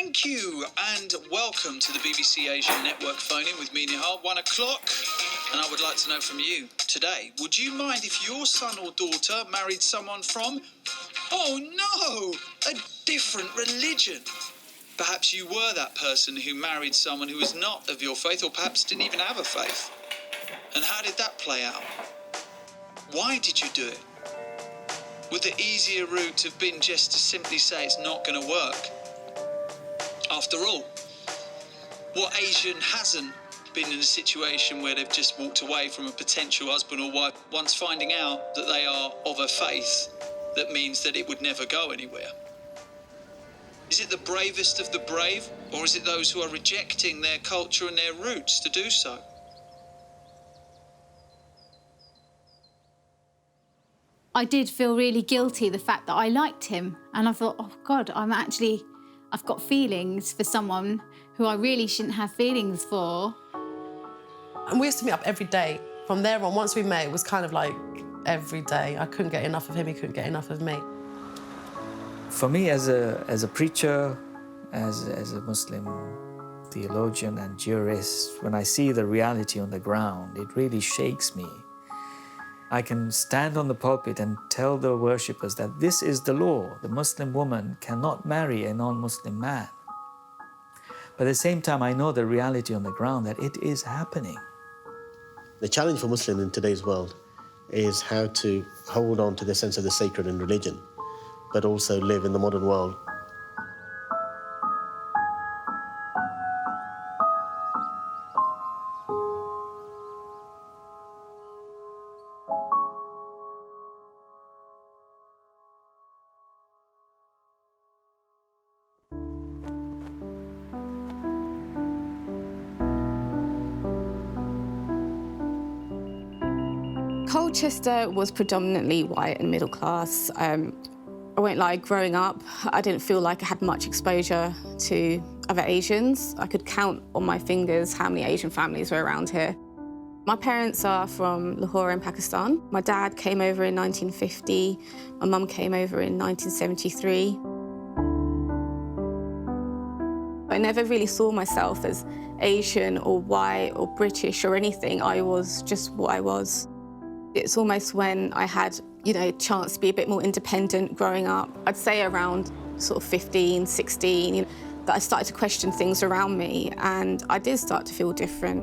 Thank you and welcome to the BBC Asian Network phone-in with me, Nihal, 1 o'clock. And I would like to know from you today, would you mind if your son or daughter married someone from, oh no, a different religion? Perhaps you were that person who married someone who was not of your faith or perhaps didn't even have a faith. And how did that play out? Why did you do it? Would the easier route have been just to simply say it's not going to work? After all, what Asian hasn't been in a situation where they've just walked away from a potential husband or wife once finding out that they are of a faith that means that it would never go anywhere? Is it the bravest of the brave, or is it those who are rejecting their culture and their roots to do so? I did feel really guilty, the fact that I liked him. And I thought, oh God, I've got feelings for someone who I really shouldn't have feelings for. And we used to meet up every day. From there on, once we met, it was kind of like every day. I couldn't get enough of him, he couldn't get enough of me. For me, as a preacher, as a Muslim theologian and jurist, when I see the reality on the ground, it really shakes me. I can stand on the pulpit and tell the worshippers that this is the law. The Muslim woman cannot marry a non-Muslim man. But at the same time, I know the reality on the ground, that it is happening. The challenge for Muslims in today's world is how to hold on to the sense of the sacred in religion, but also live in the modern world. Colchester was predominantly white and middle class. I won't lie, growing up, I didn't feel like I had much exposure to other Asians. I could count on my fingers how many Asian families were around here. My parents are from Lahore in Pakistan. My dad came over in 1950. My mum came over in 1973. I never really saw myself as Asian or white or British or anything. I was just what I was. It's almost when I had, a chance to be a bit more independent growing up. I'd say around sort of 15, 16, that I started to question things around me, and I did start to feel different.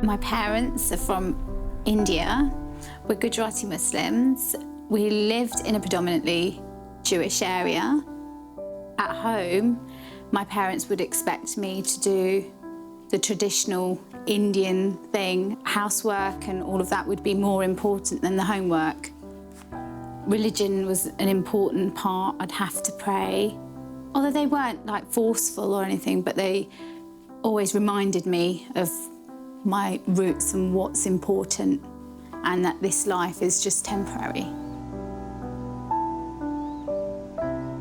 My parents are from India. We're Gujarati Muslims. We lived in a predominantly Jewish area. At home, my parents would expect me to do the traditional Indian thing. Housework and all of that would be more important than the homework. Religion was an important part. I'd have to pray. Although they weren't like forceful or anything, but they always reminded me of my roots and what's important, and that this life is just temporary.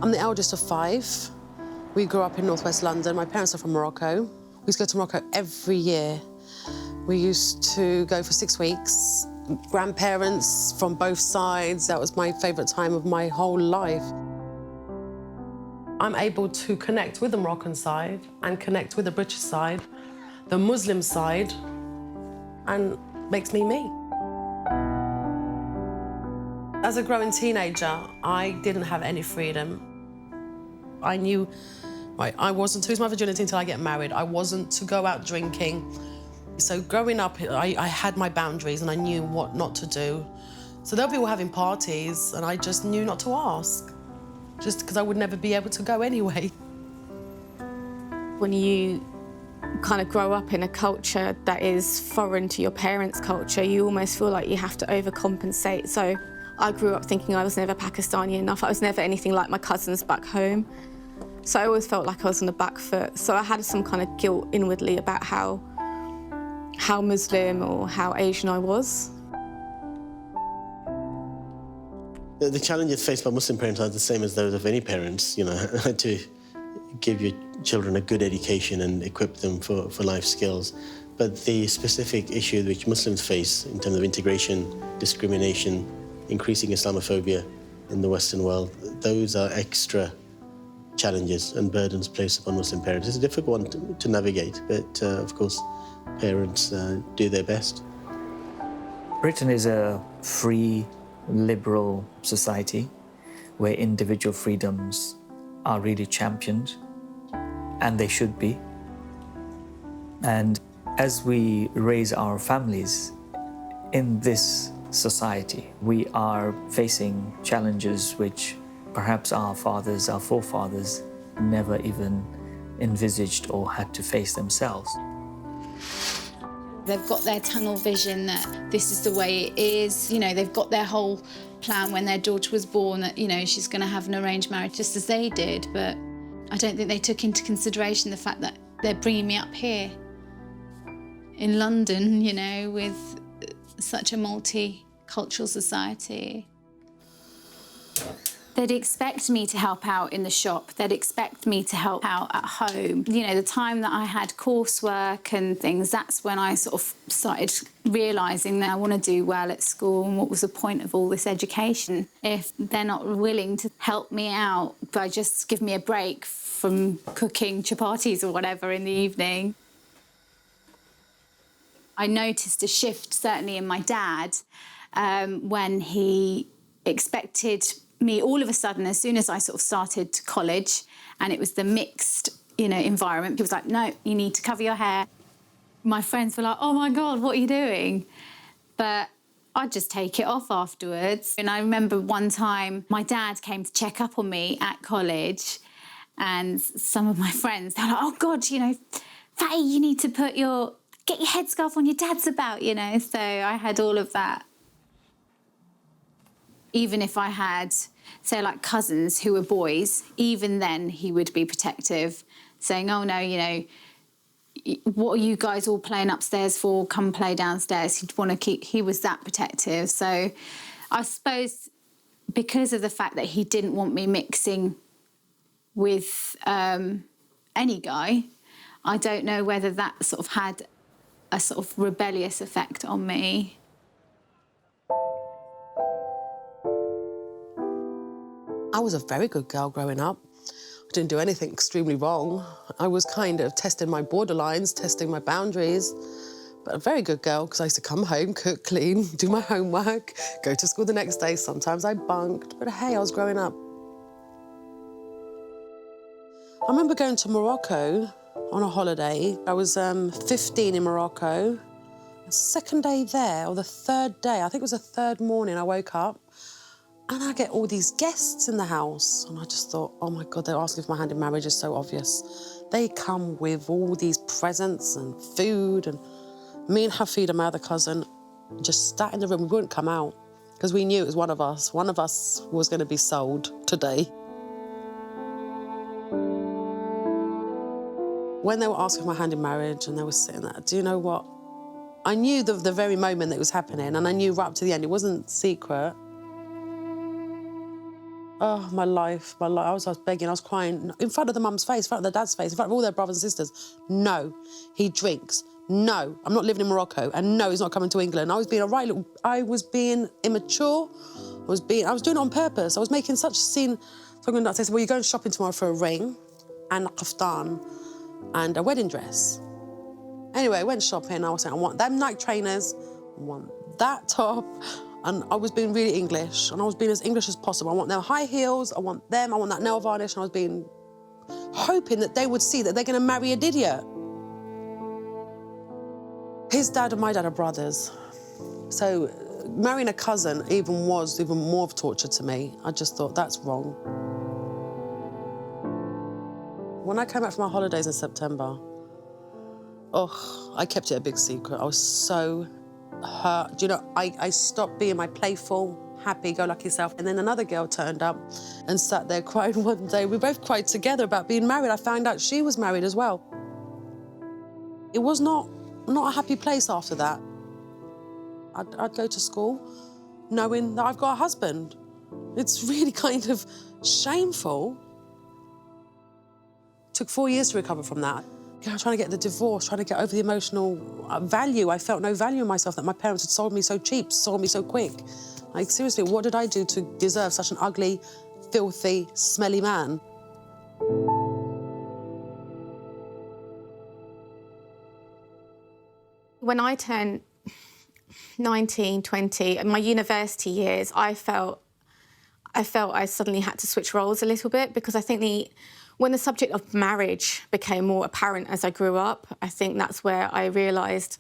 I'm the eldest of 5. We grew up in northwest London. My parents are from Morocco. We used to go to Morocco every year. We used to go for 6 weeks. Grandparents from both sides. That was my favourite time of my whole life. I'm able to connect with the Moroccan side and connect with the British side, the Muslim side, and makes me me. As a growing teenager, I didn't have any freedom. I knew I wasn't to lose my virginity until I get married. I wasn't to go out drinking. So growing up, I had my boundaries and I knew what not to do. So there were people having parties and I just knew not to ask, just because I would never be able to go anyway. When you kind of grow up in a culture that is foreign to your parents' culture, you almost feel like you have to overcompensate. So I grew up thinking I was never Pakistani enough. I was never anything like my cousins back home. So I always felt like I was on the back foot. So I had some kind of guilt inwardly about how Muslim or how Asian I was. The challenges faced by Muslim parents are the same as those of any parents, to give your children a good education and equip them for life skills. But the specific issue which Muslims face in terms of integration, discrimination, increasing Islamophobia, in the Western world. Those are extra challenges and burdens placed upon Muslim parents. It's a difficult one to navigate, but of course, parents do their best. Britain is a free, liberal society where individual freedoms are really championed, and they should be. And as we raise our families in this society, we are facing challenges which perhaps our fathers, our forefathers never even envisaged or had to face themselves. They've got their tunnel vision that this is the way it is. You know, they've got their whole plan when their daughter was born that, you know, she's going to have an arranged marriage just as they did. But I don't think they took into consideration the fact that they're bringing me up here in London, you know, with such a multicultural society. They'd expect me to help out in the shop. They'd expect me to help out at home. You know, the time that I had coursework and things, that's when I sort of started realising that I want to do well at school and what was the point of all this education if they're not willing to help me out by just give me a break from cooking chapatis or whatever in the evening. I noticed a shift, certainly in my dad, when he expected me all of a sudden, as soon as I sort of started college, and it was the mixed, you know, environment, he was like, no, you need to cover your hair. My friends were like, oh my God, what are you doing? But I'd just take it off afterwards. And I remember one time my dad came to check up on me at college, and some of my friends, they're like, oh God, you know, Fatty, you need to get your headscarf on, your dad's about, you know. So I had all of that. Even if I had, say, like cousins who were boys, even then he would be protective, saying, oh, no, you know, what are you guys all playing upstairs for? Come play downstairs. He was that protective. So I suppose because of the fact that he didn't want me mixing with any guy, I don't know whether that sort of had a sort of rebellious effect on me. I was a very good girl growing up. I didn't do anything extremely wrong. I was kind of testing my borderlines, testing my boundaries, but a very good girl because I used to come home, cook, clean, do my homework, go to school the next day. Sometimes I bunked, but hey, I was growing up. I remember going to Morocco on a holiday. I was 15 in Morocco. The second day there, or the third day, I think it was the third morning, I woke up and I get all these guests in the house. And I just thought, oh my God, they're asking for my hand in marriage is so obvious. They come with all these presents and food, and me and Hafida, my other cousin, just sat in the room. We wouldn't come out because we knew it was one of us. One of us was going to be sold today. When they were asking for my hand in marriage and they were sitting there, do you know what? I knew the very moment that it was happening, and I knew right up to the end. It wasn't secret. Oh, my life. I was begging, I was crying in front of the mum's face, in front of the dad's face, in front of all their brothers and sisters. No, he drinks. No, I'm not living in Morocco. And no, he's not coming to England. I was being immature. I was doing it on purpose. I was making such a scene. So I said, well, you're going shopping tomorrow for a ring and a kaftan and a wedding dress. Anyway, I went shopping. I was saying, I want them Nike trainers, I want that top. And I was being really English, and I was being as English as possible. I want them high heels, I want that nail varnish, and I was hoping that they would see that they're going to marry a idiot. His dad and my dad are brothers. So marrying a cousin was even more of torture to me. I just thought, that's wrong. When I came back from my holidays in September, I kept it a big secret. I was so hurt. Do you know, I stopped being my playful, happy-go-lucky self. And then another girl turned up and sat there crying one day. We both cried together about being married. I found out she was married as well. It was not a happy place after that. I'd go to school knowing that I've got a husband. It's really kind of shameful. It took 4 years to recover from that. trying to get the divorce, trying to get over the emotional value. I felt no value in myself, that my parents had sold me so cheap, sold me so quick. Like, seriously, what did I do to deserve such an ugly, filthy, smelly man? When I turned 19, 20, in my university years, I felt I suddenly had to switch roles a little bit, because I think when the subject of marriage became more apparent as I grew up, I think that's where I realised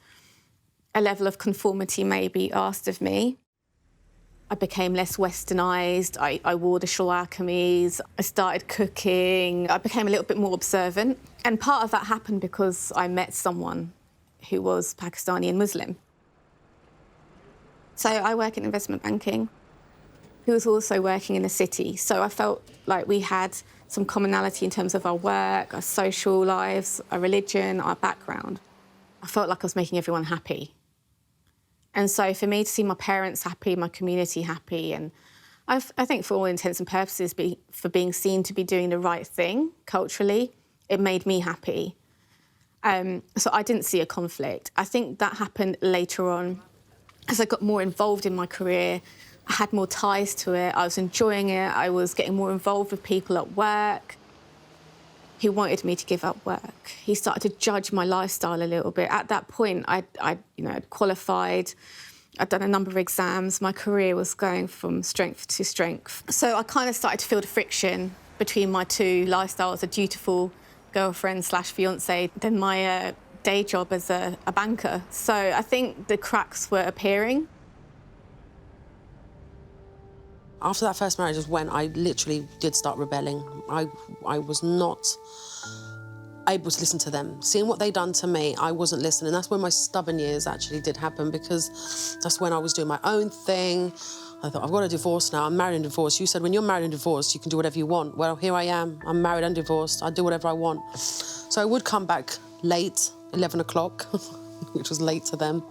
a level of conformity may be asked of me. I became less westernised, I wore the shalwar kameez, I started cooking, I became a little bit more observant. And part of that happened because I met someone who was Pakistani and Muslim. So I work in investment banking. He was also working in the city, so I felt like we had some commonality in terms of our work, our social lives, our religion, our background. I felt like I was making everyone happy. And so for me to see my parents happy, my community happy, and I think for all intents and purposes, for being seen to be doing the right thing culturally, it made me happy. So I didn't see a conflict. I think that happened later on. As I got more involved in my career, I had more ties to it, I was enjoying it, I was getting more involved with people at work. He wanted me to give up work. He started to judge my lifestyle a little bit. At that point, I'd qualified, I'd done a number of exams, my career was going from strength to strength. So I kind of started to feel the friction between my two lifestyles, a dutiful girlfriend/fiancée, then my day job as a banker. So I think the cracks were appearing. After that first marriage is when I literally did start rebelling. I was not able to listen to them. Seeing what they'd done to me, I wasn't listening. That's when my stubborn years actually did happen, because that's when I was doing my own thing. I thought, I've got a divorce now, I'm married and divorced. You said when you're married and divorced, you can do whatever you want. Well, here I am, I'm married and divorced, I do whatever I want. So I would come back late, 11 o'clock, which was late to them.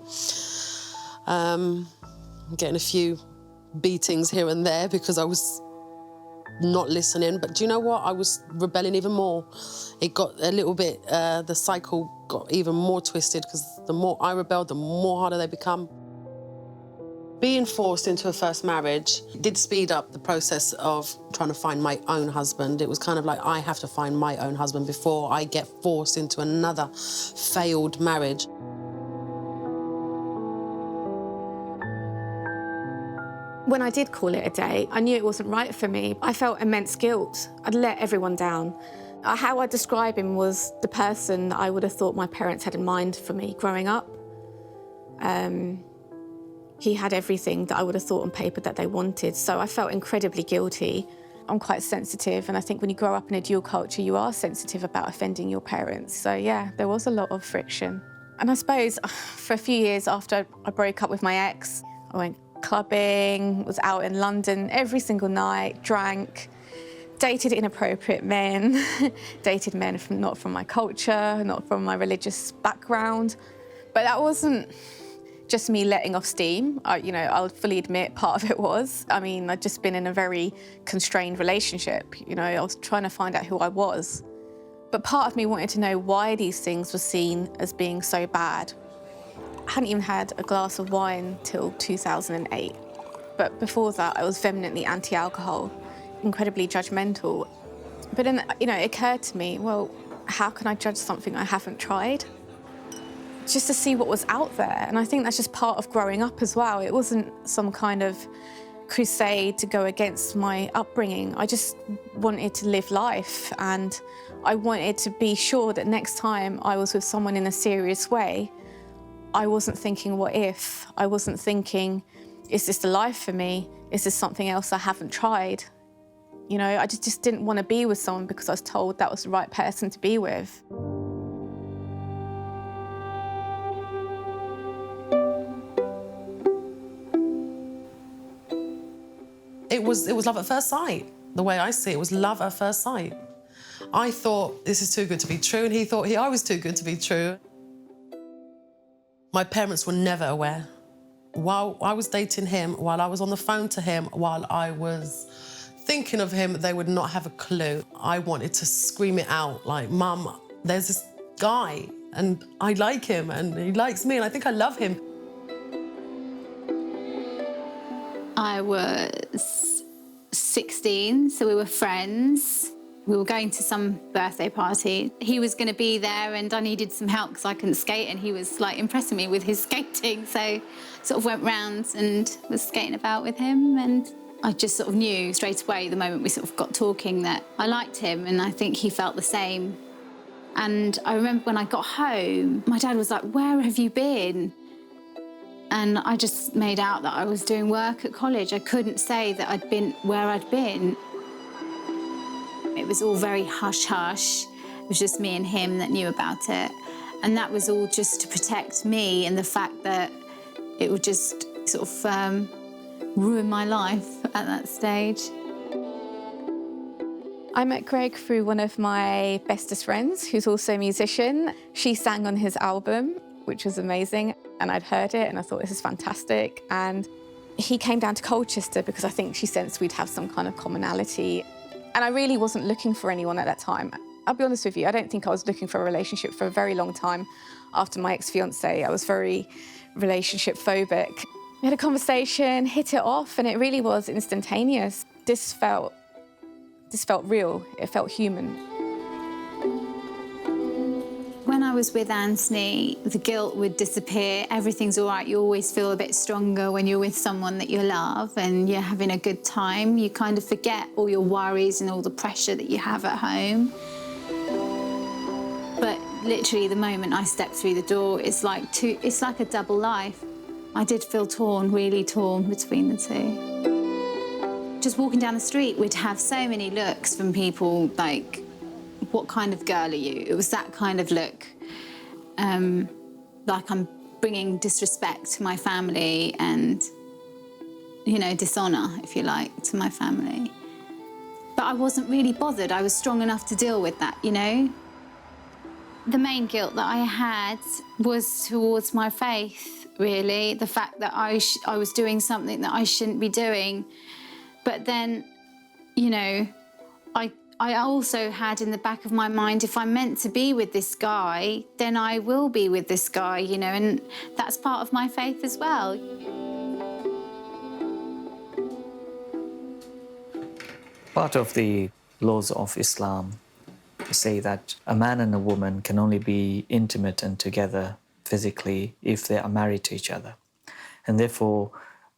Getting a few beatings here and there because I was not listening. But do you know what? I was rebelling even more. It got a little bit, the cycle got even more twisted, because the more I rebelled, the more harder they become. Being forced into a first marriage did speed up the process of trying to find my own husband. It was kind of like, I have to find my own husband before I get forced into another failed marriage. When I did call it a day, I knew it wasn't right for me. I felt immense guilt. I'd let everyone down. How I describe him was the person that I would have thought my parents had in mind for me growing up. He had everything that I would have thought on paper that they wanted, so I felt incredibly guilty. I'm quite sensitive, and I think when you grow up in a dual culture, you are sensitive about offending your parents. So yeah, there was a lot of friction. And I suppose for a few years after I broke up with my ex, I went clubbing, was out in London every single night, drank, dated inappropriate men, dated men not from my culture, not from my religious background. But that wasn't just me letting off steam. I'll fully admit part of it was. I mean, I'd just been in a very constrained relationship. I was trying to find out who I was. But part of me wanted to know why these things were seen as being so bad. I hadn't even had a glass of wine till 2008. But before that, I was vehemently anti-alcohol, incredibly judgmental. But then, it occurred to me, well, how can I judge something I haven't tried? Just to see what was out there. And I think that's just part of growing up as well. It wasn't some kind of crusade to go against my upbringing. I just wanted to live life, and I wanted to be sure that next time I was with someone in a serious way, I wasn't thinking, what if? I wasn't thinking, is this the life for me? Is this something else I haven't tried? I just didn't want to be with someone because I was told that was the right person to be with. It was love at first sight. The way I see it, was love at first sight. I thought, this is too good to be true, and he thought I was too good to be true. My parents were never aware. While I was dating him, while I was on the phone to him, while I was thinking of him, they would not have a clue. I wanted to scream it out, like, Mum, there's this guy, and I like him, and he likes me, and I think I love him. I was 16, so we were friends. We were going to some birthday party. He was going to be there, and I needed some help because I couldn't skate, and he was like impressing me with his skating. So sort of went round and was skating about with him, and I just sort of knew straight away the moment we sort of got talking that I liked him, and I think he felt the same. And I remember when I got home, my dad was like, "Where have you been?" And I just made out that I was doing work at college. I couldn't say that I'd been where I'd been. It was all very hush-hush. It was just me and him that knew about it. And that was all just to protect me and the fact that it would just sort of ruin my life at that stage. I met Greg through one of my bestest friends, who's also a musician. She sang on his album, which was amazing. And I'd heard it and I thought, this is fantastic. And he came down to Colchester because I think she sensed we'd have some kind of commonality. And I really wasn't looking for anyone at that time. I'll be honest with you, I don't think I was looking for a relationship for a very long time after my ex-fiance. I was very relationship phobic. We had a conversation, hit it off, and it really was instantaneous. This felt real, it felt human. When I was with Anthony, the guilt would disappear. Everything's all right. You always feel a bit stronger when you're with someone that you love and you're having a good time. You kind of forget all your worries and all the pressure that you have at home. But literally, the moment I stepped through the door, it's like a double life. I did feel torn, really torn between the two. Just walking down the street, we'd have so many looks from people like, "What kind of girl are you?" It was that kind of look. Like I'm bringing disrespect to my family and, you know, dishonour, if you like, to my family. But I wasn't really bothered. I was strong enough to deal with that, you know? The main guilt that I had was towards my faith, really. The fact that I was doing something that I shouldn't be doing. But then, you know, I also had in the back of my mind, if I'm meant to be with this guy, then I will be with this guy, you know, and that's part of my faith as well. Part of the laws of Islam say that a man and a woman can only be intimate and together physically if they are married to each other. And therefore,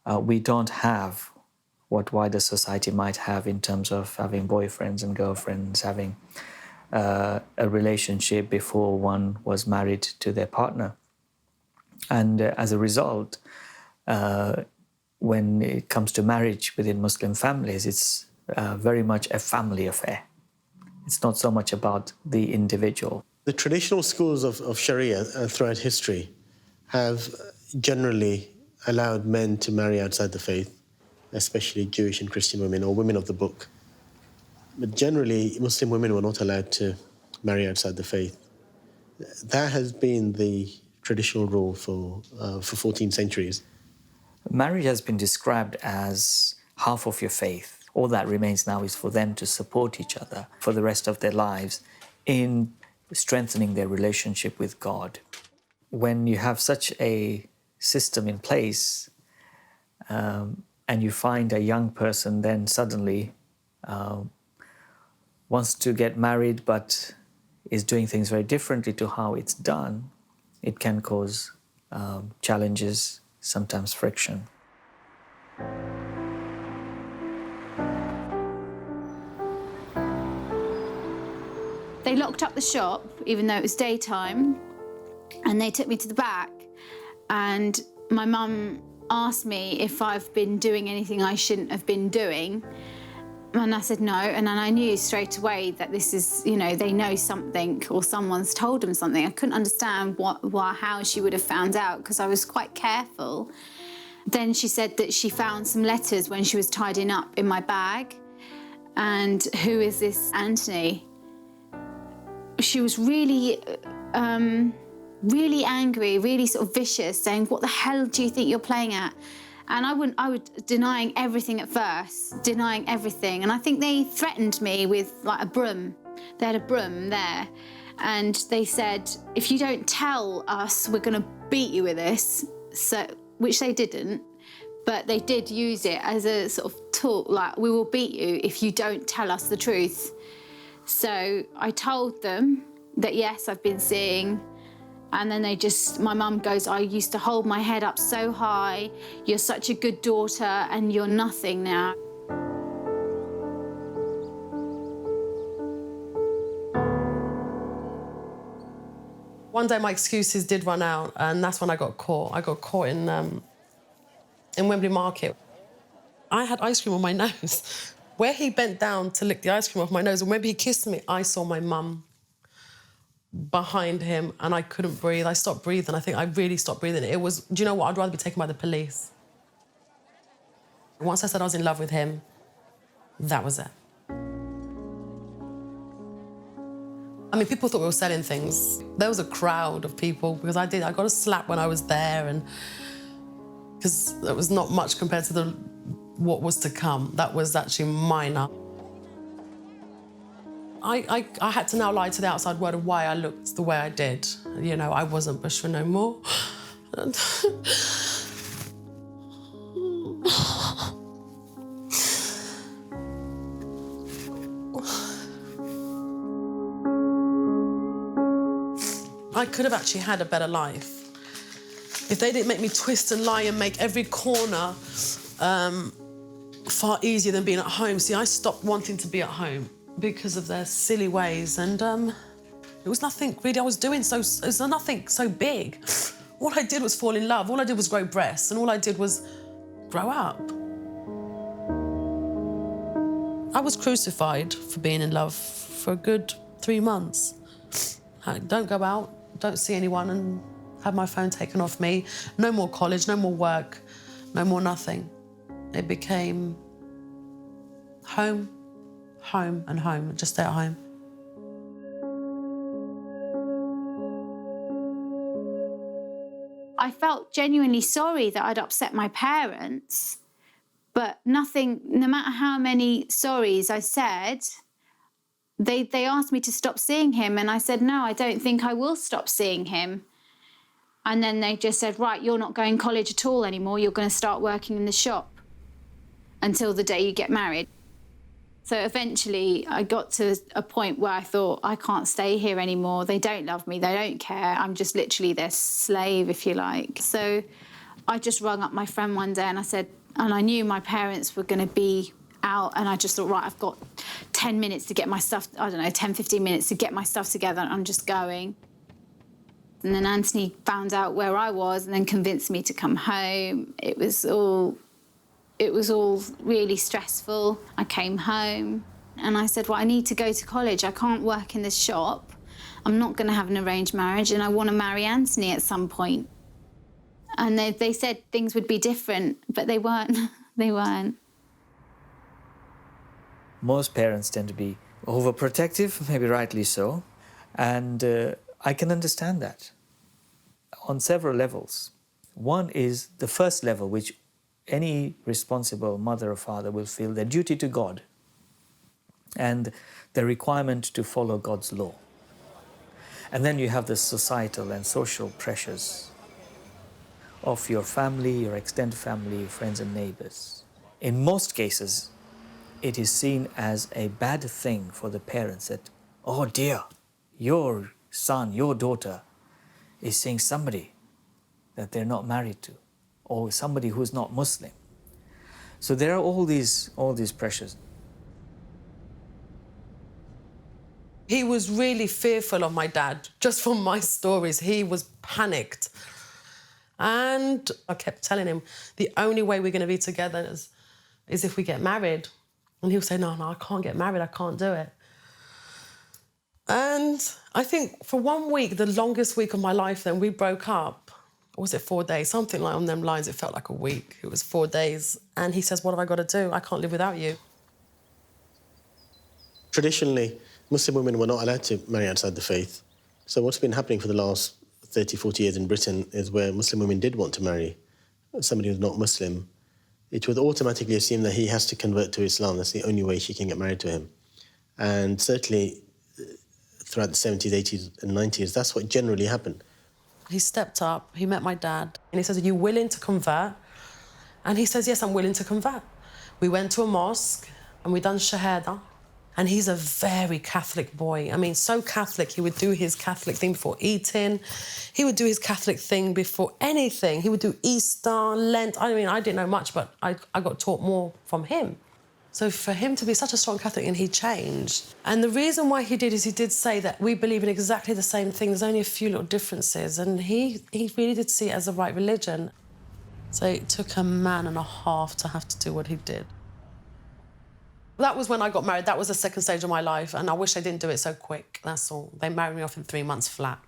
we don't have what wider society might have in terms of having boyfriends and girlfriends, having a relationship before one was married to their partner. And as a result, when it comes to marriage within Muslim families, it's very much a family affair. It's not so much about the individual. The traditional schools of Sharia throughout history have generally allowed men to marry outside the faith, especially Jewish and Christian women or women of the book. But generally, Muslim women were not allowed to marry outside the faith. That has been the traditional rule for 14 centuries. Marriage has been described as half of your faith. All that remains now is for them to support each other for the rest of their lives in strengthening their relationship with God. When you have such a system in place, and you find a young person then suddenly wants to get married but is doing things very differently to how it's done, it can cause challenges, sometimes friction. They locked up the shop, even though it was daytime, and they took me to the back. And my mum asked me if I've been doing anything I shouldn't have been doing. And I said no, and then I knew straight away that this is, you know, they know something or someone's told them something. I couldn't understand how she would have found out because I was quite careful. Then she said that she found some letters when she was tidying up in my bag. And who is this Anthony? She was really angry, really sort of vicious, saying, "What the hell do you think you're playing at?" And I was denying everything at first, denying everything. And I think they threatened me with like a broom. They had a broom there. And they said, if you don't tell us, we're going to beat you with this. So, which they didn't, but they did use it as a sort of tool, like, we will beat you if you don't tell us the truth. So I told them that, yes, I've been seeing. And then my mum goes, I used to hold my head up so high. You're such a good daughter and you're nothing now. One day my excuses did run out, and that's when I got caught. I got caught in Wembley Market. I had ice cream on my nose. Where he bent down to lick the ice cream off my nose, and when he kissed me, I saw my mum behind him, and I couldn't breathe. I stopped breathing. I think I really stopped breathing. It was, do you know what? I'd rather be taken by the police. Once I said I was in love with him, that was it. I mean, people thought we were selling things. There was a crowd of people because I got a slap when I was there, and because it was not much compared to what was to come. That was actually minor. I had to now lie to the outside world of why I looked the way I did. You know, I wasn't Bushra no more. I could have actually had a better life if they didn't make me twist and lie and make every corner far easier than being at home. See, I stopped wanting to be at home because of their silly ways, and it was nothing really I was doing, it was nothing so big. All I did was fall in love. All I did was grow breasts, and all I did was grow up. I was crucified for being in love for a good 3 months. I don't go out, don't see anyone, and have my phone taken off me. No more college, no more work, no more nothing. It became home, home and home, just stay at home. I felt genuinely sorry that I'd upset my parents, but nothing, no matter how many sorries I said, they asked me to stop seeing him, and I said, no, I don't think I will stop seeing him. And then they just said, right, you're not going to college at all anymore, you're going to start working in the shop until the day you get married. So eventually I got to a point where I thought, I can't stay here anymore. They don't love me, they don't care. I'm just literally their slave, if you like. So I just rung up my friend one day and I said, and I knew my parents were going to be out, and I just thought, right, I've got 10 minutes to get my stuff, 10, 15 minutes to get my stuff together, and I'm just going. And then Anthony found out where I was and then convinced me to come home. It was all really stressful. I came home and I said, well, I need to go to college. I can't work in this shop. I'm not going to have an arranged marriage, and I want to marry Anthony at some point. And they said things would be different, but they weren't. They weren't. Most parents tend to be overprotective, maybe rightly so, and I can understand that on several levels. One is the first level, which any responsible mother or father will feel their duty to God and the requirement to follow God's law. And then you have the societal and social pressures of your family, your extended family, friends and neighbors. In most cases, it is seen as a bad thing for the parents that, oh dear, your son, your daughter is seeing somebody that they're not married to, or somebody who's not Muslim. So there are all these pressures. He was really fearful of my dad, just from my stories. He was panicked. And I kept telling him, the only way we're going to be together is if we get married. And he would say, no, I can't get married, I can't do it. And I think for 1 week, the longest week of my life, then we broke up. Or was it 4 days? Something like on them lines, it felt like a week. It was 4 days. And he says, what have I got to do? I can't live without you. Traditionally, Muslim women were not allowed to marry outside the faith. So what's been happening for the last 30, 40 years in Britain is where Muslim women did want to marry somebody who's not Muslim, it would automatically assume that he has to convert to Islam. That's the only way she can get married to him. And certainly throughout the 70s, 80s and 90s, that's what generally happened. He stepped up, he met my dad, and he says, "Are you willing to convert?" And he says, "Yes, I'm willing to convert." We went to a mosque and we done Shahada. And he's a very Catholic boy. I mean, so Catholic, he would do his Catholic thing before eating. He would do his Catholic thing before anything. He would do Easter, Lent. I mean, I didn't know much, but I got taught more from him. So for him to be such a strong Catholic, and he changed. And the reason why he did is he did say that we believe in exactly the same thing. There's only a few little differences. And he really did see it as the right religion. So it took a man and a half to have to do what he did. That was when I got married. That was the second stage of my life, and I wish they didn't do it so quick, that's all. They married me off in 3 months flat.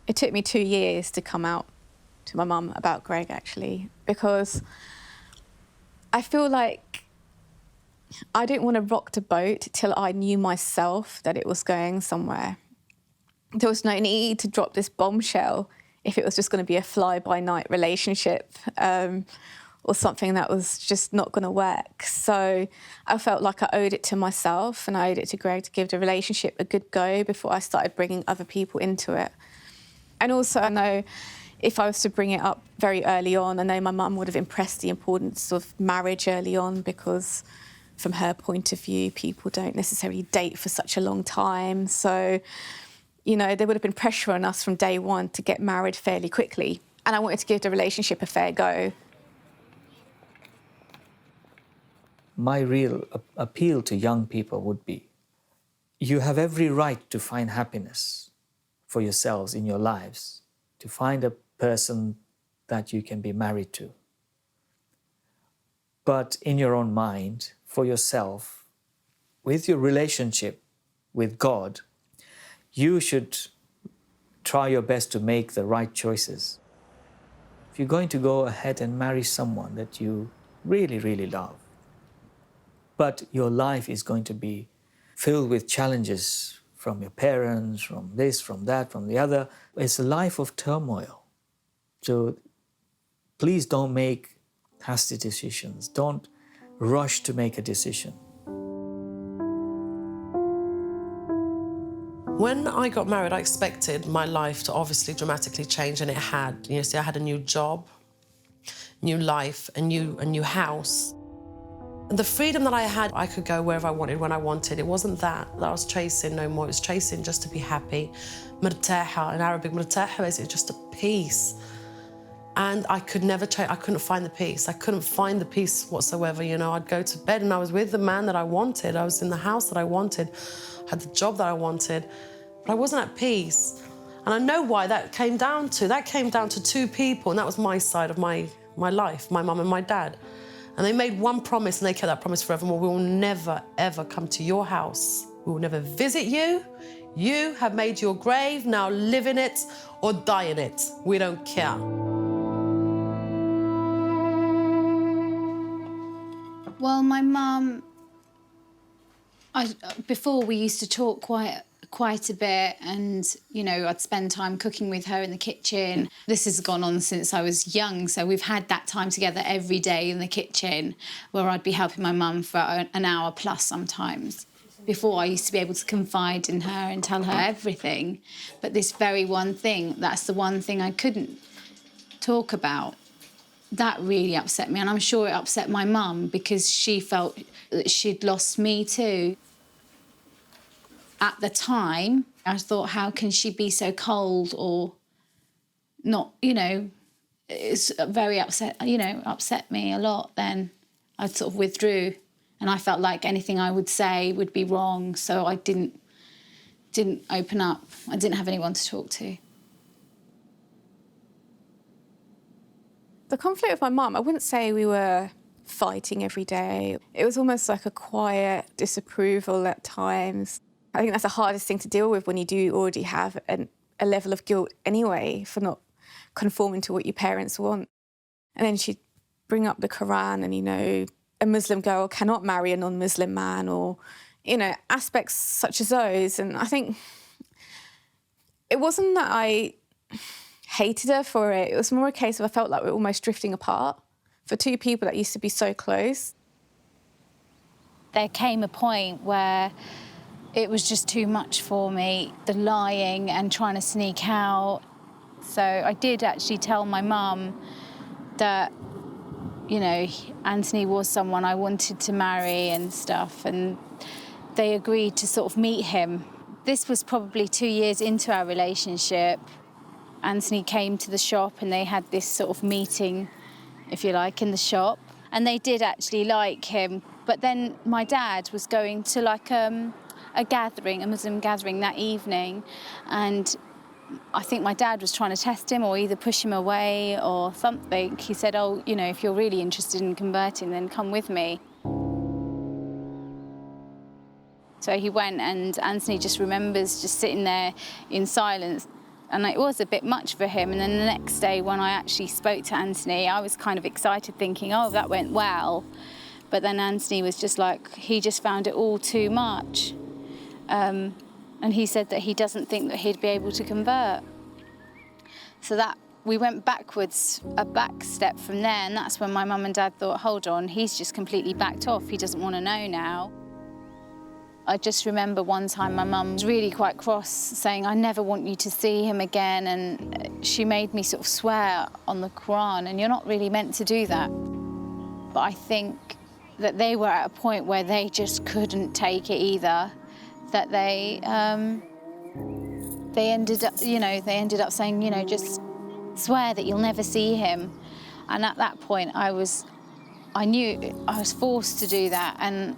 It took me 2 years to come out to my mum about Greg, actually, because I feel like I didn't want to rock the boat till I knew myself that it was going somewhere. There was no need to drop this bombshell if it was just going to be a fly-by-night relationship, or something that was just not going to work. So I felt like I owed it to myself and I owed it to Greg to give the relationship a good go before I started bringing other people into it. And also, I know if I was to bring it up very early on, I know my mum would have impressed the importance of marriage early on, because from her point of view, people don't necessarily date for such a long time. So, you know, there would have been pressure on us from day one to get married fairly quickly. And I wanted to give the relationship a fair go. My real appeal to young people would be, you have every right to find happiness for yourselves in your lives, to find a person that you can be married to. But in your own mind, for yourself, with your relationship with God, you should try your best to make the right choices. If you're going to go ahead and marry someone that you really, really love, but your life is going to be filled with challenges from your parents, from this, from that, from the other. It's a life of turmoil. So please don't make hasty decisions. Don't rush to make a decision. When I got married, I expected my life to obviously dramatically change, and it had. You see, I had a new job, new life, a new house. The freedom that I had, I could go wherever I wanted, when I wanted. It wasn't that I was chasing no more. It was chasing just to be happy. Martaha, in Arabic, martaha is just a peace. And I could never change. I couldn't find the peace. I couldn't find the peace whatsoever. You know, I'd go to bed and I was with the man that I wanted. I was in the house that I wanted. I had the job that I wanted. But I wasn't at peace. And I know why that came down to. That came down to two people, and that was my side of my life, my mum and my dad. And they made one promise, and they kept that promise forevermore. We will never, ever come to your house. We will never visit you. You have made your grave, now live in it or die in it. We don't care. Well, my mum, before we used to talk quite a bit, and, you know, I'd spend time cooking with her in the kitchen. This has gone on since I was young, so we've had that time together every day in the kitchen where I'd be helping my mum for an hour plus sometimes. Before, I used to be able to confide in her and tell her everything, but this very one thing, that's the one thing I couldn't talk about. That really upset me, and I'm sure it upset my mum because she felt that she'd lost me too. At the time, I thought, how can she be so cold or not, you know, it's very upset, you know, upset me a lot. Then I sort of withdrew, and I felt like anything I would say would be wrong, so I didn't open up. I didn't have anyone to talk to. The conflict with my mum, I wouldn't say we were fighting every day. It was almost like a quiet disapproval at times. I think that's the hardest thing to deal with when you do already have a level of guilt anyway for not conforming to what your parents want. And then she'd bring up the Quran and, you know, a Muslim girl cannot marry a non-Muslim man, or, you know, aspects such as those. And I think it wasn't that I hated her for it. It was more a case of I felt like we were almost drifting apart for two people that used to be so close. There came a point where it was just too much for me, the lying and trying to sneak out. So I did actually tell my mum that, you know, Anthony was someone I wanted to marry and stuff, and they agreed to sort of meet him. This was probably 2 years into our relationship. Anthony came to the shop and they had this sort of meeting, if you like, in the shop. And they did actually like him. But then my dad was going to like a gathering, a Muslim gathering that evening. And I think my dad was trying to test him or either push him away or something. He said, oh, you know, if you're really interested in converting, then come with me. So he went, and Anthony just remembers just sitting there in silence. And it was a bit much for him. And then the next day when I actually spoke to Anthony, I was kind of excited thinking, oh, that went well. But then Anthony was just like, he just found it all too much. And he said that he doesn't think that he'd be able to convert. So that we went backwards, a back step from there, and that's when my mum and dad thought, hold on, he's just completely backed off. He doesn't want to know now. I just remember one time my mum was really quite cross, saying, I never want you to see him again, and she made me sort of swear on the Quran, and you're not really meant to do that. But I think that they were at a point where they just couldn't take it either, that they ended up saying, you know, just swear that you'll never see him. And at that point I knew I was forced to do that, and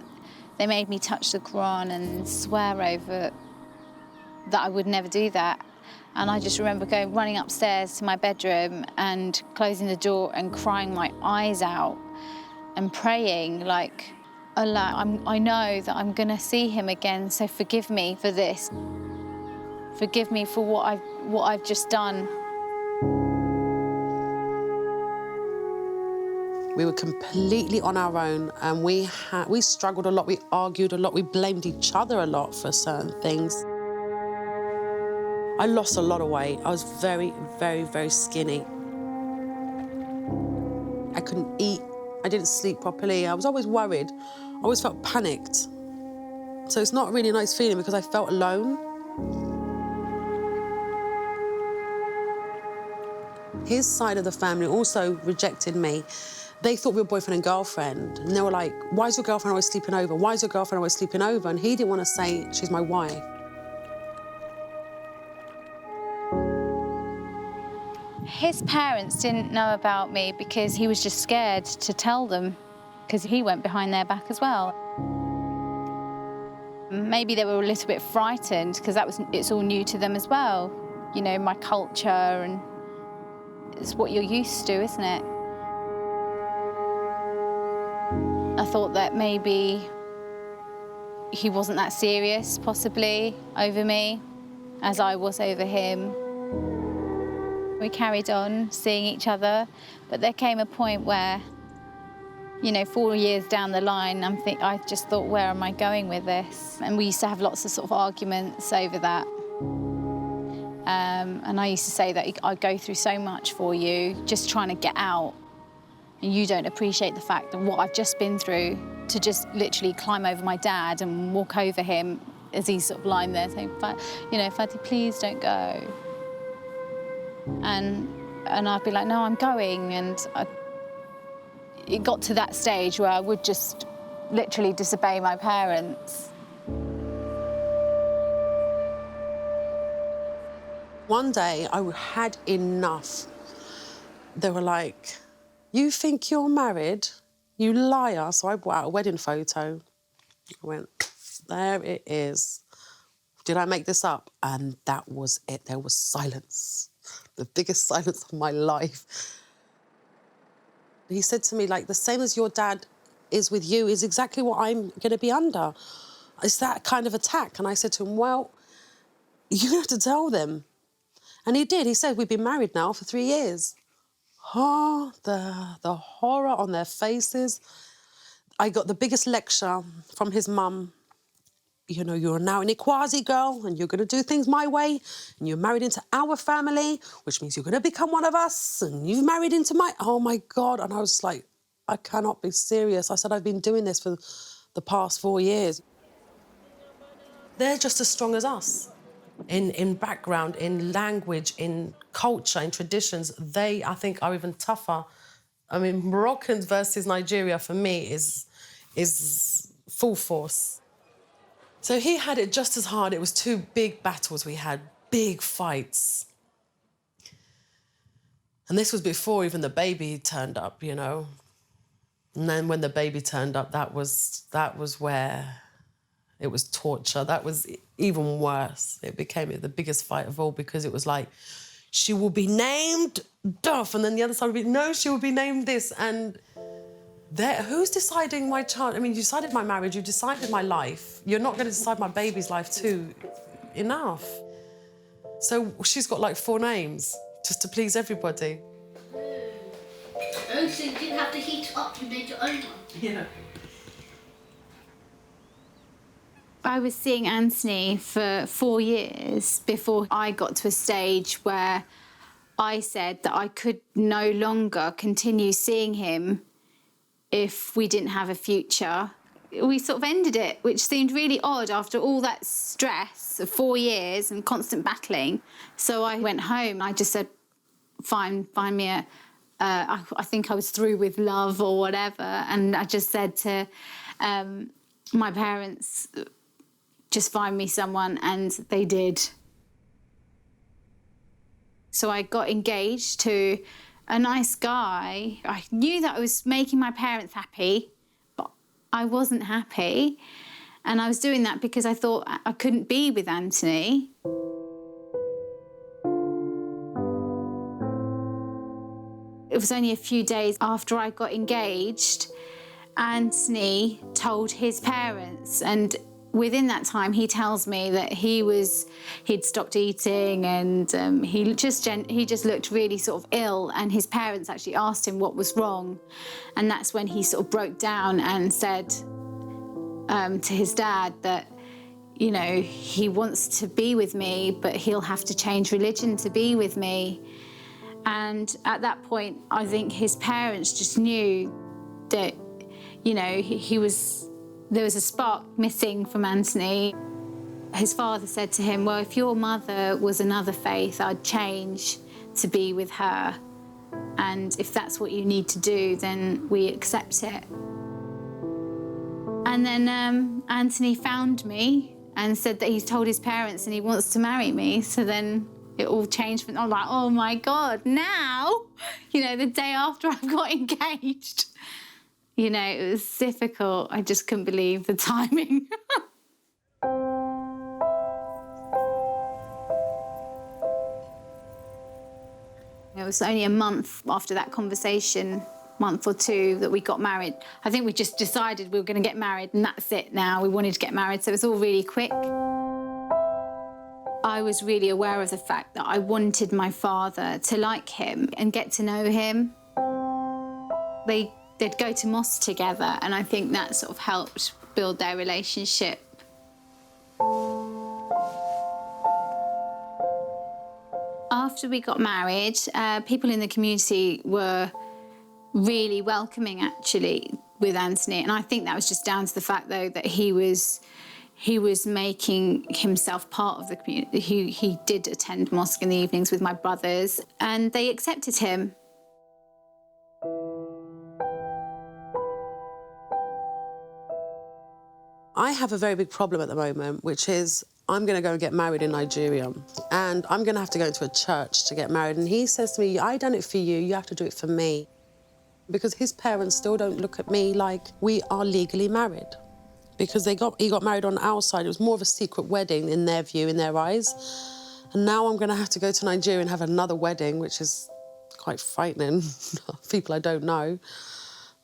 they made me touch the Quran and swear over that I would never do that. And I just remember running upstairs to my bedroom and closing the door and crying my eyes out and praying like, Allah, I know that I'm gonna see him again, so forgive me for this. Forgive me for what I've just done. We were completely on our own, and we struggled a lot, we argued a lot, we blamed each other a lot for certain things. I lost a lot of weight. I was very, very, very skinny. I couldn't eat. I didn't sleep properly. I was always worried. I always felt panicked. So it's not really a nice feeling because I felt alone. His side of the family also rejected me. They thought we were boyfriend and girlfriend. And they were like, why is your girlfriend always sleeping over? Why is your girlfriend always sleeping over? And he didn't want to say, she's my wife. His parents didn't know about me because he was just scared to tell them, because he went behind their back as well. Maybe they were a little bit frightened because it's all new to them as well. You know, my culture, and it's what you're used to, isn't it? I thought that maybe he wasn't that serious, possibly, over me, as I was over him. We carried on seeing each other, but there came a point where, you know, 4 years down the line, I just thought, where am I going with this? And we used to have lots of sort of arguments over that. And I used to say that I go through so much for you, just trying to get out. And you don't appreciate the fact that what I've just been through, to just literally climb over my dad and walk over him as he's sort of lying there saying, you know, Fatty, please don't go. And I'd be like, no, I'm going. And it got to that stage where I would just literally disobey my parents. One day, I had enough. They were like, you think you're married? You liar. So I brought out a wedding photo. I went, there it is. Did I make this up? And that was it. There was silence. The biggest silence of my life. He said to me, like, the same as your dad is with you is exactly what I'm going to be under. It's that kind of attack. And I said to him, well, you have to tell them. And he did. He said, we've been married now for 3 years. Oh, the horror on their faces. I got the biggest lecture from his mum. You know, you're now an Ikwasi girl and you're going to do things my way, and you're married into our family, which means you're going to become one of us, and you've married into my... Oh, my God. And I was like, I cannot be serious. I said, I've been doing this for the past 4 years. They're just as strong as us. In background, in language, in culture, in traditions, they, I think, are even tougher. I mean, Moroccans versus Nigeria, for me, is full force. So he had it just as hard. It was 2 big battles we had, big fights. And this was before even the baby turned up, you know. And then when the baby turned up, that was where it was torture. That was even worse. It became the biggest fight of all because it was like, she will be named Duff, and then the other side would be, no, she will be named this. And who's deciding my child? I mean, you decided my marriage, you decided my life. You're not going to decide my baby's life too. Enough. So she's got like 4 names just to please everybody. Oh, so you didn't have to heat it up, you made your own one? Yeah. I was seeing Anthony for 4 years before I got to a stage where I said that I could no longer continue seeing him if we didn't have a future. We sort of ended it, which seemed really odd after all that stress of 4 years and constant battling. So I went home. I just said, fine, find me a... I think I was through with love or whatever. And I just said to my parents, just find me someone, and they did. So I got engaged to a nice guy. I knew that I was making my parents happy, but I wasn't happy. And I was doing that because I thought I couldn't be with Anthony. It was only a few days after I got engaged, Anthony told his parents, and within that time, he tells me that he'd stopped eating, and he just looked really sort of ill, and his parents actually asked him what was wrong. And that's when he sort of broke down and said to his dad that, you know, he wants to be with me, but he'll have to change religion to be with me. And at that point, I think his parents just knew that, you know, there was a spark missing from Anthony. His father said to him, well, if your mother was another faith, I'd change to be with her. And if that's what you need to do, then we accept it. And then Anthony found me and said that he's told his parents and he wants to marry me. So then it all changed. I'm like, oh my God, now, you know, the day after I got engaged. You know, it was difficult. I just couldn't believe the timing. It was only a month after that conversation, month or 2, that we got married. I think we just decided we were going to get married and that's it now. We wanted to get married, so it was all really quick. I was really aware of the fact that I wanted my father to like him and get to know him. They'd go to mosque together, and I think that sort of helped build their relationship. After we got married, people in the community were really welcoming, actually, with Anthony, and I think that was just down to the fact, though, that he was making himself part of the community. He did attend mosque in the evenings with my brothers, and they accepted him. I have a very big problem at the moment, which is I'm going to go and get married in Nigeria, and I'm going to have to go into a church to get married. And he says to me, I done it for you, you have to do it for me. Because his parents still don't look at me like we are legally married. Because he got married on our side. It was more of a secret wedding in their view, in their eyes. And now I'm going to have to go to Nigeria and have another wedding, which is quite frightening. People I don't know.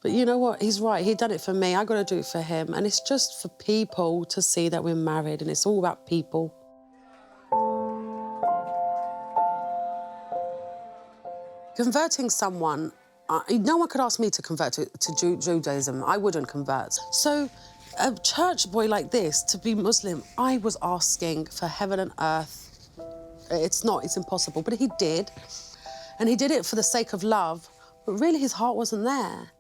But you know what? He's right. He done it for me. I got to do it for him. And it's just for people to see that we're married, and it's all about people. Converting someone, no one could ask me to convert to Judaism. I wouldn't convert. So a church boy like this, to be Muslim, I was asking for heaven and earth. It's impossible. But he did. And he did it for the sake of love. But really, his heart wasn't there.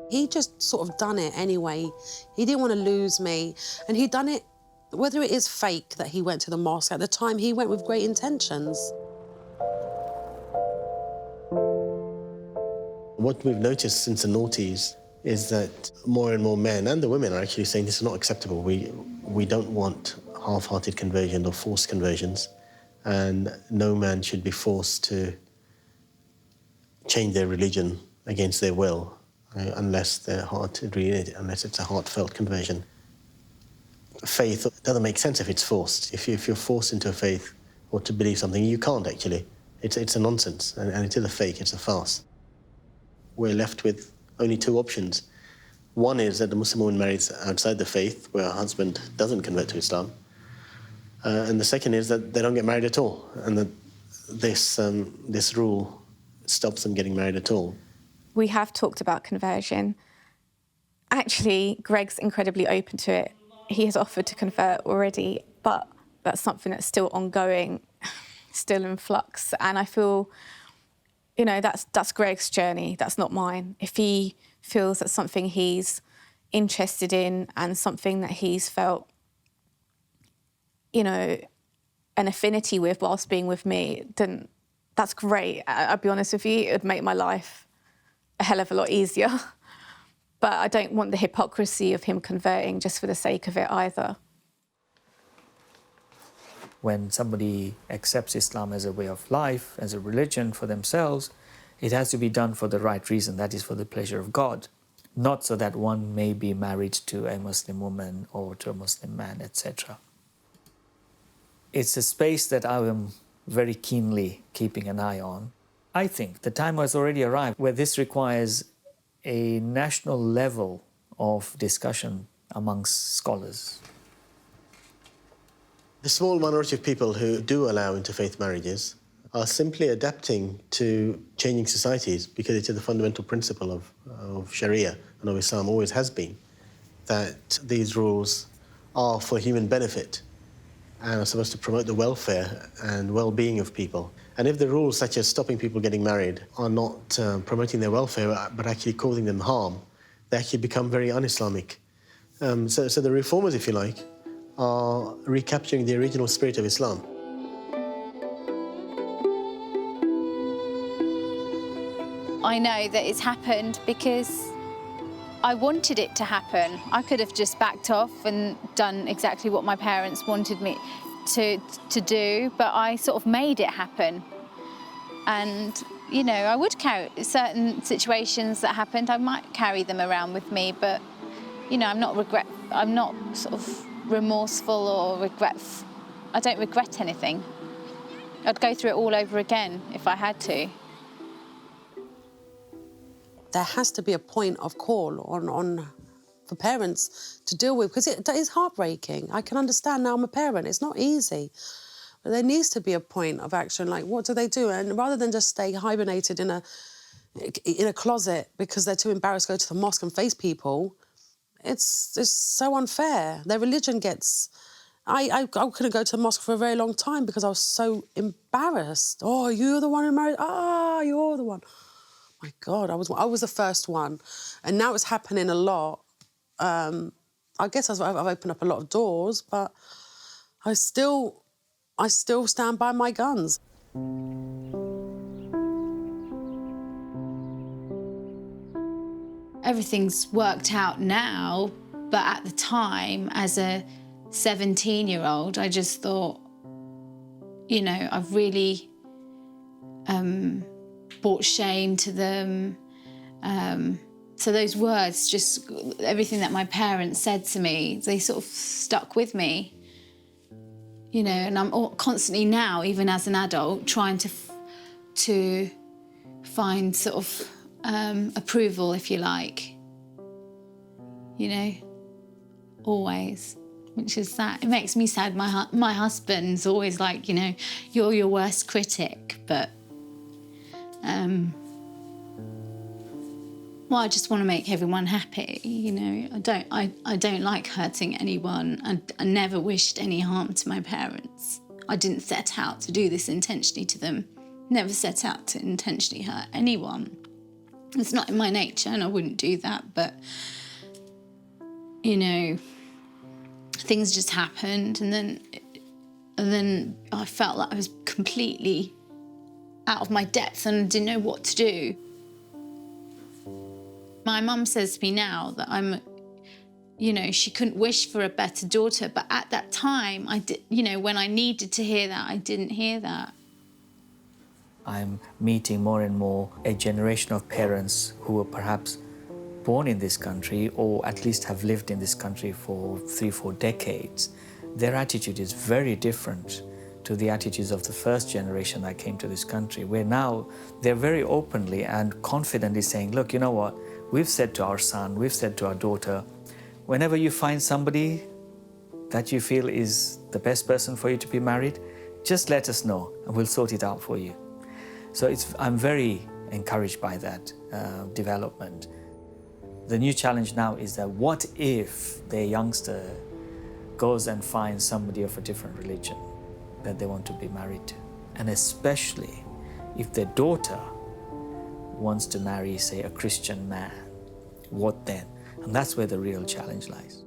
He just sort of done it anyway. He didn't want to lose me. And he'd done it, whether it is fake that he went to the mosque, at the time he went with great intentions. What we've noticed since the noughties is that more and more men, and the women, are actually saying this is not acceptable. We don't want half-hearted conversion or forced conversions, and no man should be forced to change their religion against their will, unless it's a heartfelt conversion. Faith doesn't make sense if it's forced. If you're forced into a faith or to believe something, you can't actually. It's a nonsense, and it is a fake, it's a farce. We're left with only two options. One is that the Muslim woman marries outside the faith, where her husband doesn't convert to Islam. And the second is that they don't get married at all, and that this rule stops them getting married at all. We have talked about conversion. Actually, Greg's incredibly open to it. He has offered to convert already, but that's something that's still ongoing, still in flux. And I feel, you know, that's Greg's journey, that's not mine. If he feels that's something he's interested in and something that he's felt, you know, an affinity with whilst being with me, then that's great. I'll be honest with you, it would make my life a hell of a lot easier. But I don't want the hypocrisy of him converting just for the sake of it either. When somebody accepts Islam as a way of life, as a religion for themselves, it has to be done for the right reason, that is for the pleasure of God, not so that one may be married to a Muslim woman or to a Muslim man, etc. It's a space that I am very keenly keeping an eye on. I think the time has already arrived where this requires a national level of discussion amongst scholars. The small minority of people who do allow interfaith marriages are simply adapting to changing societies, because it is the fundamental principle of Sharia and of Islam, always has been, that these rules are for human benefit and are supposed to promote the welfare and well-being of people. And if the rules, such as stopping people getting married, are not promoting their welfare but actually causing them harm, they actually become very un-Islamic. So the reformers, if you like, are recapturing the original spirit of Islam. I know that it's happened because I wanted it to happen. I could have just backed off and done exactly what my parents wanted me to do, but I sort of made it happen. And, you know, I would carry certain situations that happened, I might carry them around with me, but, you know, I'm not sort of remorseful or I don't regret anything. I'd go through it all over again if I had to. There has to be a point of call on for parents to deal with, because that is heartbreaking. I can understand now I'm a parent, it's not easy. But there needs to be a point of action, like what do they do? And rather than just stay hibernated in a closet because they're too embarrassed to go to the mosque and face people, it's so unfair. Their religion gets... I couldn't go to the mosque for a very long time because I was so embarrassed. Oh, you're the one who married... Ah, you're the one. My God, I was the first one. And now it's happening a lot. I guess I've opened up a lot of doors, but I still stand by my guns. Everything's worked out now, but at the time, as a 17-year-old, I just thought, you know, I've really brought shame to them. So those words, just everything that my parents said to me, they sort of stuck with me. You know, and I'm constantly now, even as an adult, trying to find sort of approval, if you like. You know, always, which is sad. It makes me sad. My husband's always like, you know, you're your worst critic, but well, I just want to make everyone happy, you know. I don't like hurting anyone. I never wished any harm to my parents. I didn't set out to do this intentionally to them. Never set out to intentionally hurt anyone. It's not in my nature and I wouldn't do that, but, you know, things just happened and then I felt like I was completely out of my depth and didn't know what to do. My mum says to me now that you know, she couldn't wish for a better daughter, but at that time, you know, when I needed to hear that, I didn't hear that. I'm meeting more and more a generation of parents who were perhaps born in this country or at least have lived in this country for 3-4 decades. Their attitude is very different to the attitudes of the first generation that came to this country, where now they're very openly and confidently saying, look, you know what, we've said to our son, we've said to our daughter, whenever you find somebody that you feel is the best person for you to be married, just let us know and we'll sort it out for you. So I'm very encouraged by that development. The new challenge now is that what if their youngster goes and finds somebody of a different religion that they want to be married to? And especially if their daughter wants to marry, say, a Christian man, what then? And that's where the real challenge lies.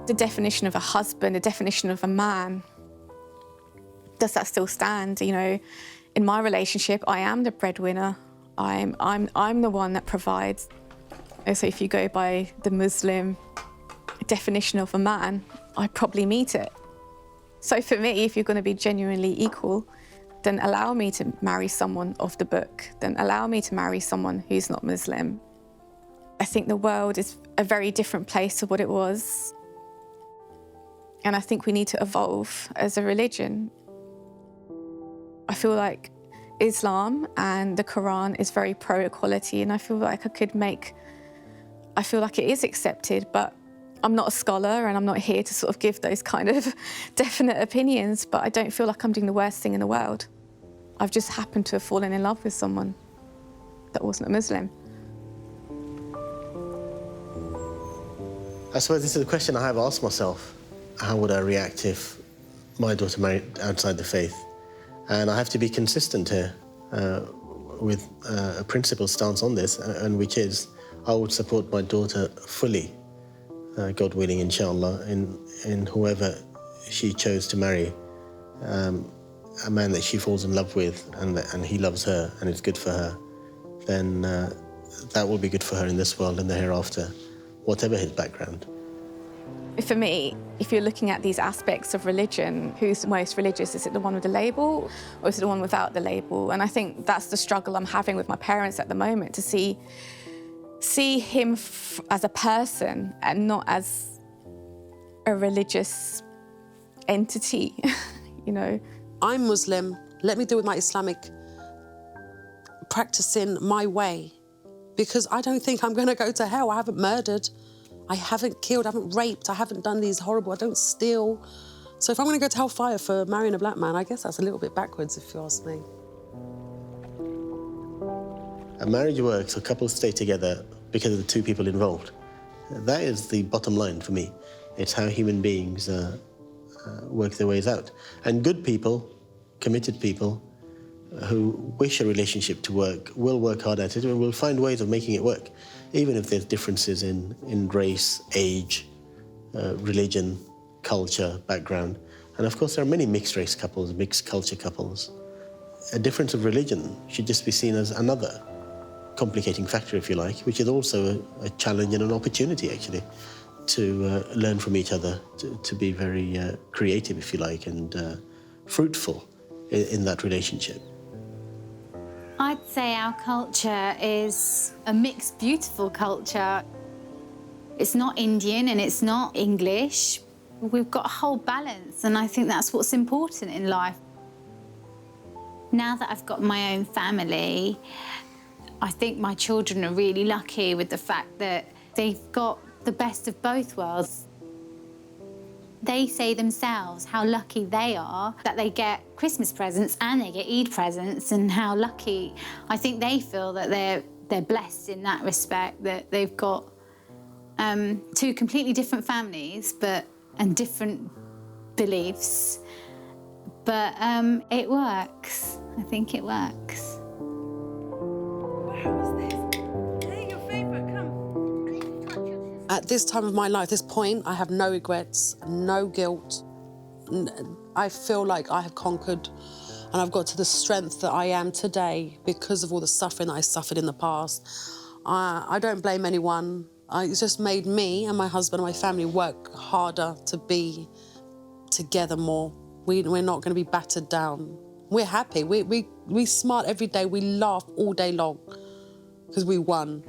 The definition of a husband, the definition of a man, does that still stand? You know, in my relationship, I am the breadwinner. I'm the one that provides. So if you go by the Muslim definition of a man, I probably meet it. So for me, if you're going to be genuinely equal, then allow me to marry someone of the book, then allow me to marry someone who's not Muslim. I think the world is a very different place to what it was. And I think we need to evolve as a religion. I feel like Islam and the Quran is very pro-equality, and I feel like I feel like it is accepted, but I'm not a scholar and I'm not here to sort of give those kind of definite opinions, but I don't feel like I'm doing the worst thing in the world. I've just happened to have fallen in love with someone that wasn't a Muslim. I suppose this is a question I have asked myself. How would I react if my daughter married outside the faith? And I have to be consistent here with a principled stance on this, and which is I would support my daughter fully, God willing, inshallah, in whoever she chose to marry. A man that she falls in love with and he loves her and it's good for her, then that will be good for her in this world and the hereafter, whatever his background. For me, if you're looking at these aspects of religion, who's most religious? Is it the one with the label or is it the one without the label? And I think that's the struggle I'm having with my parents at the moment, to see him as a person and not as a religious entity, you know. I'm Muslim. Let me deal with my Islamic practicing my way, because I don't think I'm going to go to hell. I haven't murdered. I haven't killed, I haven't raped, I haven't done these horrible, I don't steal. So if I'm going to go to hellfire for marrying a black man, I guess that's a little bit backwards, if you ask me. A marriage works, a couple stay together because of the two people involved. That is the bottom line for me. It's how human beings work their ways out. And good people, committed people, who wish a relationship to work will work hard at it and will find ways of making it work, even if there's differences in race, age, religion, culture, background. And of course, there are many mixed race couples, mixed culture couples. A difference of religion should just be seen as another complicating factor, if you like, which is also a challenge and an opportunity, actually, to learn from each other, to be very creative, if you like, and fruitful in that relationship. I'd say our culture is a mixed, beautiful culture. It's not Indian and it's not English. We've got a whole balance, and I think that's what's important in life. Now that I've got my own family, I think my children are really lucky with the fact that they've got the best of both worlds. They say themselves how lucky they are that they get Christmas presents and they get Eid presents, and how lucky I think they feel that they're blessed in that respect, that they've got two completely different families and different beliefs, But it works. I think it works. At this time of my life, this point, I have no regrets, no guilt. I feel like I have conquered and I've got to the strength that I am today because of all the suffering that I suffered in the past. I don't blame anyone. It's just made me and my husband and my family work harder to be together more. We're not going to be battered down. We're happy. We smile every day. We laugh all day long because we won.